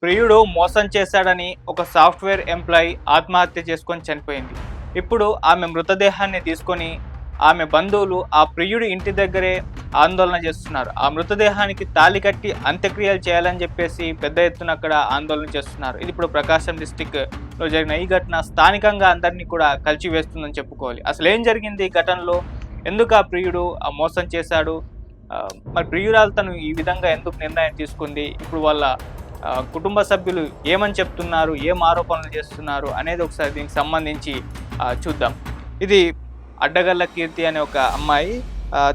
ప్రియుడు మోసం చేశాడని ఒక సాఫ్ట్‌వేర్ ఎంప్లాయీ ఆత్మహత్య చేసుకొని చనిపోయింది. ఇప్పుడు ఆమె మృతదేహాన్ని తీసుకొని ఆమె బంధువులు ఆ ప్రియుడి ఇంటి దగ్గరే ఆందోళన చేస్తున్నారు. ఆ మృతదేహానికి తాళి కట్టి అంత్యక్రియలు చేయాలని చెప్పేసి పెద్ద ఎత్తున అక్కడ ఆందోళన చేస్తున్నారు. ఇది ఇప్పుడు ప్రకాశం డిస్ట్రిక్ట్‌లో జరిగిన ఈ ఘటన స్థానికంగా అందరినీ కూడా కలిచివేస్తుందని చెప్పుకోవాలి. అసలేం జరిగింది ఈ ఘటనలో? ఎందుకు ఆ ప్రియుడు మోసం చేశాడు? మరి ప్రియురాలు తను ఈ విధంగా ఎందుకు నిర్ణయం తీసుకుంది? ఇప్పుడు వాళ్ళ కుటుంబ సభ్యులు ఏమని చెప్తున్నారు? ఏం ఆరోపణలు చేస్తున్నారు? అనేది ఒకసారి దీనికి సంబంధించి చూద్దాం. ఇది అడ్డగల్ల కీర్తి అనే ఒక అమ్మాయి.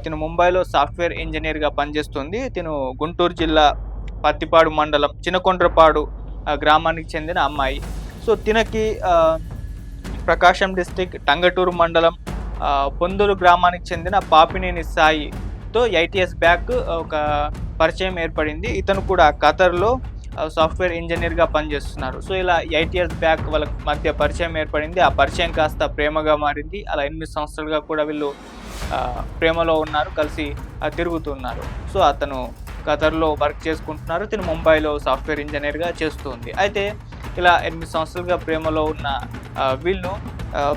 తిను ముంబైలో సాఫ్ట్‌వేర్ ఇంజినీర్‌గా పనిచేస్తుంది. తిను గుంటూరు జిల్లా పత్తిపాడు మండలం చినకొండ్రపాడు గ్రామానికి చెందిన అమ్మాయి. సో, తినకి ప్రకాశం డిస్ట్రిక్ట్ టంగటూరు మండలం పొందూరు గ్రామానికి చెందిన పాపినేని సాయితో 8 ఇయర్స్ బ్యాక్ ఒక పరిచయం ఏర్పడింది. ఇతను కూడా ఖతర్‌లో సాఫ్ట్‌వేర్ ఇంజినీర్‌గా పనిచేస్తున్నారు. సో, ఇలా 8 ఇయర్స్ బ్యాక్ వాళ్ళ మధ్య పరిచయం ఏర్పడింది. ఆ పరిచయం కాస్త ప్రేమగా మారింది. అలా 8 సంవత్సరాలుగా కూడా వీళ్ళు ప్రేమలో ఉన్నారు. కలిసి తిరుగుతున్నారు. సో, అతను ఖతర్‌లో వర్క్ చేసుకుంటున్నారు. తిను ముంబైలో సాఫ్ట్‌వేర్ ఇంజినీర్‌గా చేస్తూ ఉంది. అయితే ఇలా 8 సంవత్సరాలుగా ప్రేమలో ఉన్న వీళ్ళు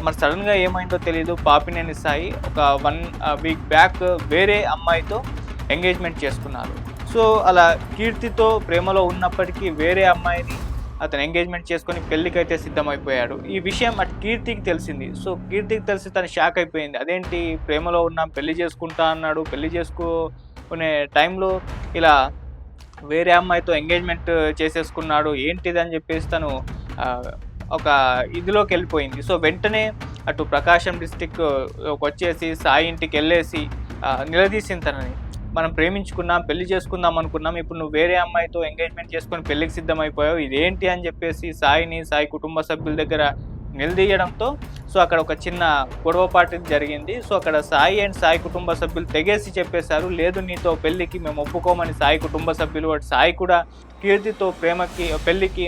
మరి సడెన్‌గా ఏమైందో తెలీదు. పాపినేని సాయి ఒక 1 వీక్ బ్యాక్ వేరే అమ్మాయితో ఎంగేజ్‌మెంట్ చేసుకున్నారు. సో, అలా కీర్తితో ప్రేమలో ఉన్నప్పటికీ వేరే అమ్మాయిని అతను ఎంగేజ్‌మెంట్ చేసుకొని పెళ్ళికైతే సిద్ధమైపోయాడు. ఈ విషయం అటు కీర్తికి తెలిసింది. సో, కీర్తికి తెలిసి తను షాక్ అయిపోయింది. అదేంటి ప్రేమలో ఉన్నాం, పెళ్లి చేసుకుంటా అన్నాడు. పెళ్లి చేసుకునే టైంలో ఇలా వేరే అమ్మాయితో ఎంగేజ్‌మెంట్ చేసేసుకున్నాడు. ఏంటిదని చెప్పేసి తను ఒక ఇదిలోకెళ్ళిపోయింది. సో, వెంటనే అటు ప్రకాశం డిస్ట్రిక్ట్‌కొచ్చేసి సాయి ఇంటికెళ్ళేసి నిలదీసింది తనని. మనం ప్రేమించుకున్నాం, పెళ్లి చేసుకుందాం అనుకున్నాం. ఇప్పుడు నువ్వు వేరే అమ్మాయితో ఎంగేజ్‌మెంట్ చేసుకొని పెళ్ళికి సిద్ధమైపోయావు. ఇదేంటి అని చెప్పేసి సాయి కుటుంబ సభ్యుల దగ్గర నిలదీయడంతో సో, అక్కడ ఒక చిన్న గొడవపాటు జరిగింది. సో, అక్కడ సాయి కుటుంబ సభ్యులు తెగేసి చెప్పేశారు. లేదు నీతో పెళ్ళికి మేము ఒప్పుకోమని సాయి కుటుంబ సభ్యులు. అటు సాయి కూడా కీర్తితో పెళ్ళికి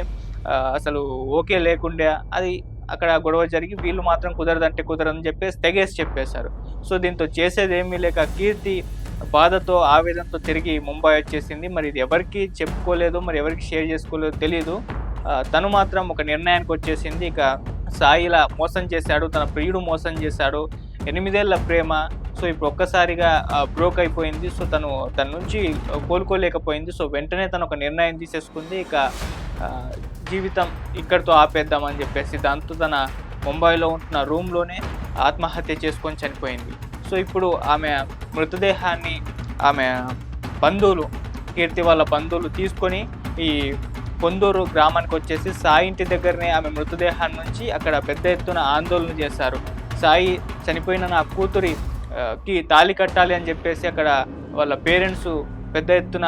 అసలు ఓకే లేకుండే. అది అక్కడ గొడవ జరిగి వీళ్ళు మాత్రం కుదరదంటే కుదరదని చెప్పేసి తెగేసి చెప్పేశారు. సో, దీంతో చేసేదేమీ లేక కీర్తి బాధతో, ఆవేదనతో తిరిగి ముంబై వచ్చేసింది. మరి ఇది ఎవరికీ చెప్పుకోలేదు, మరి ఎవరికి షేర్ చేసుకోలేదో తెలీదు. తను మాత్రం ఒక నిర్ణయానికి వచ్చేసింది. ఇక సాయి ఇలా మోసం చేశాడు, తన ప్రియుడు మోసం చేశాడు. 8 ఏళ్ల ప్రేమ. సో, ఇప్పుడు ఒక్కసారిగా బ్రోక్ అయిపోయింది. సో, తన నుంచి కోలుకోలేకపోయింది. సో, వెంటనే తను ఒక నిర్ణయం తీసేసుకుంది. ఇక జీవితం ఇక్కడితో ఆపేద్దామని చెప్పేసి దాంతో తన ముంబైలో ఉంటున్న రూమ్‌లోనే ఆత్మహత్య చేసుకొని చనిపోయింది. సో, ఇప్పుడు ఆమె మృతదేహాన్ని ఆమె బంధువులు, కీర్తి వాళ్ళ బంధువులు తీసుకొని ఈ పొందూరు గ్రామానికి వచ్చేసి సాయి ఇంటి దగ్గరనే ఆమె మృతదేహాన్ని నుంచి అక్కడ పెద్ద ఎత్తున ఆందోళన చేశారు. సాయి చనిపోయిన నా కూతురి కి తాళి కట్టాలి అని చెప్పేసి అక్కడ వాళ్ళ పేరెంట్స్ పెద్ద ఎత్తున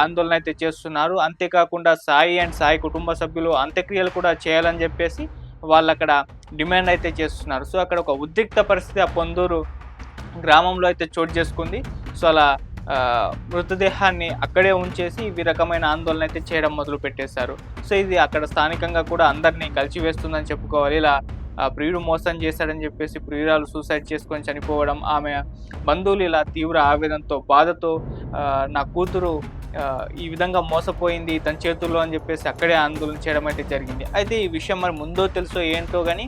ఆందోళన అయితే చేస్తున్నారు. అంతేకాకుండా సాయి కుటుంబ సభ్యులు అంత్యక్రియలు కూడా చేయాలని చెప్పేసి వాళ్ళక్కడ డిమాండ్ అయితే చేస్తున్నారు. సో, అక్కడ ఒక ఉద్రిక్త పరిస్థితి ఆ పొందూరు గ్రామంలో అయితే చోటు చేసుకుంది. సో, అలా మృతదేహాన్ని అక్కడే ఉంచేసి ఈ రకమైన ఆందోళన అయితే చేయడం మొదలుపెట్టేశారు. సో, ఇది అక్కడ స్థానికంగా కూడా అందరినీ కలిచివేస్తుందని చెప్పుకోవాలి. ఇలా ప్రియుడు మోసం చేశాడని చెప్పేసి ప్రియురాలు సూసైడ్ చేసుకొని చనిపోవడం, ఆమె బంధువులు ఇలా తీవ్ర ఆవేదనతో, బాధతో నా కూతురు ఈ విధంగా మోసపోయింది తన చేతుల్లో అని చెప్పేసి అక్కడే ఆందోళన చేయడం అయితే జరిగింది. అయితే ఈ విషయం మరి ముందో తెలుసో ఏంటో గానీ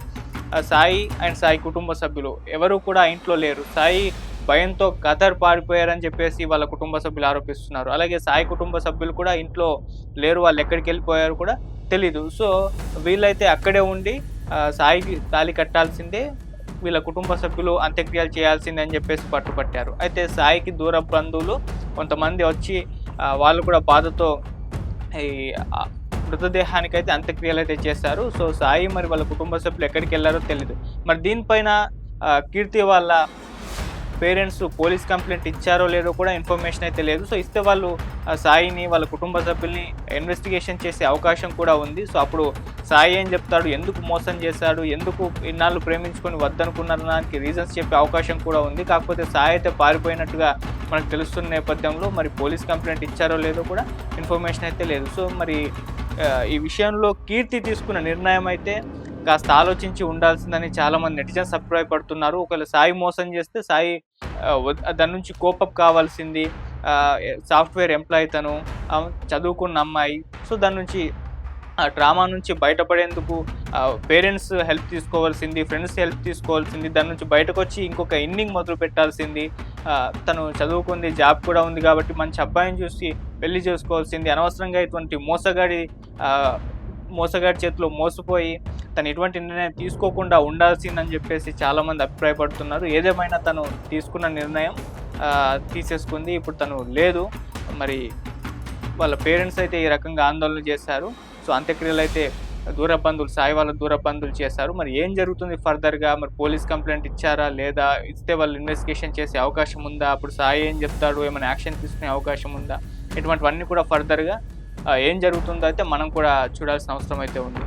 సాయి కుటుంబ సభ్యులు ఎవరు కూడా ఇంట్లో లేరు. సాయి భయంతో ఖతర్ పారిపోయారని చెప్పేసి వాళ్ళ కుటుంబ సభ్యులు ఆరోపిస్తున్నారు. అలాగే సాయి కుటుంబ సభ్యులు కూడా ఇంట్లో లేరు. వాళ్ళు ఎక్కడికెళ్ళిపోయారో కూడా తెలీదు. సో, వీళ్ళైతే అక్కడే ఉండి సాయికి తాళి కట్టాల్సిందే, వీళ్ళ కుటుంబ సభ్యులు అంత్యక్రియలు చేయాల్సిందే అని చెప్పేసి పట్టుపట్టారు. అయితే సాయికి దూర బంధువులు కొంతమంది వచ్చి వాళ్ళు కూడా బాధతో ఈ మృతదేహానికైతే అంత్యక్రియలు అయితే చేశారు. సో, సాయి మరి వాళ్ళ కుటుంబ సభ్యులు ఎక్కడికెళ్లారో తెలీదు. మరి దీనిపైన కీర్తి వాళ్ళ పేరెంట్స్ పోలీస్ కంప్లైంట్ ఇచ్చారో లేదో కూడా ఇన్ఫర్మేషన్ అయితే లేదు. సో, ఇస్తే వాళ్ళు సాయిని వాళ్ళ కుటుంబ సభ్యుల్ని ఇన్వెస్టిగేషన్ చేసే అవకాశం కూడా ఉంది. సో, అప్పుడు సాయి ఏం చెప్తాడు, ఎందుకు మోసం చేశాడు, ఎందుకు ఇన్నాళ్ళు ప్రేమించుకొని వద్దనుకున్న దానికి రీజన్స్ చెప్పే అవకాశం కూడా ఉంది. కాకపోతే సాయి అయితే పారిపోయినట్టుగా మనకు తెలుస్తున్న నేపథ్యంలో మరి పోలీస్ కంప్లైంట్ ఇచ్చారో లేదో కూడా ఇన్ఫర్మేషన్ అయితే లేదు. సో, మరి ఈ విషయంలో కీర్తి తీసుకున్న నిర్ణయం అయితే కాస్త ఆలోచించి ఉండాల్సిందని చాలామంది నెటిజన్స్ అభిప్రాయపడుతున్నారు. ఒకవేళ సాయి మోసం చేస్తే సాయి దాని నుంచి కోపప్ కావాల్సింది. సాఫ్ట్వేర్ ఎంప్లాయ్ తను, చదువుకున్న అమ్మాయి. సో దాని నుంచి ఆ ట్రామా నుంచి బయటపడేందుకు పేరెంట్స్ హెల్ప్ తీసుకోవాల్సింది, ఫ్రెండ్స్ హెల్ప్ తీసుకోవాల్సింది, దాని నుంచి బయటకొచ్చి ఇంకొక ఇన్నింగ్ మొదలు పెట్టాల్సింది. తను చదువుకుంది, జాబ్ కూడా ఉంది కాబట్టి మంచి అబ్బాయిని చూసి పెళ్లి చేసుకోవాల్సింది. అనవసరంగా ఇటువంటి మోసగాడి చేతిలో మోసపోయి తను ఎటువంటి నిర్ణయం తీసుకోకుండా ఉండాల్సిందని చెప్పేసి చాలామంది అభిప్రాయపడుతున్నారు. ఏదేమైనా తను తీసుకున్న నిర్ణయం తీసేసుకుంది. ఇప్పుడు తను లేదు. మరి వాళ్ళ పేరెంట్స్ అయితే ఈ రకంగా ఆందోళన చేశారు. సో అంత్యక్రియలు అయితే సాయి వాళ్ళ దూర బంధువులు చేశారు. మరి ఏం జరుగుతుంది ఫర్దర్‌గా? మరి పోలీస్ కంప్లెయింట్ ఇచ్చారా లేదా? ఇస్తే వాళ్ళు ఇన్వెస్టిగేషన్ చేసే అవకాశం ఉందా? అప్పుడు సాయి ఏం చెప్తాడు? ఏమైనా యాక్షన్ తీసుకునే అవకాశం ఉందా? ఇటువంటివన్నీ కూడా ఫర్దర్‌గా ఏం జరుగుతుందో అయితే మనం కూడా చూడాల్సిన అవసరం అయితే ఉంది.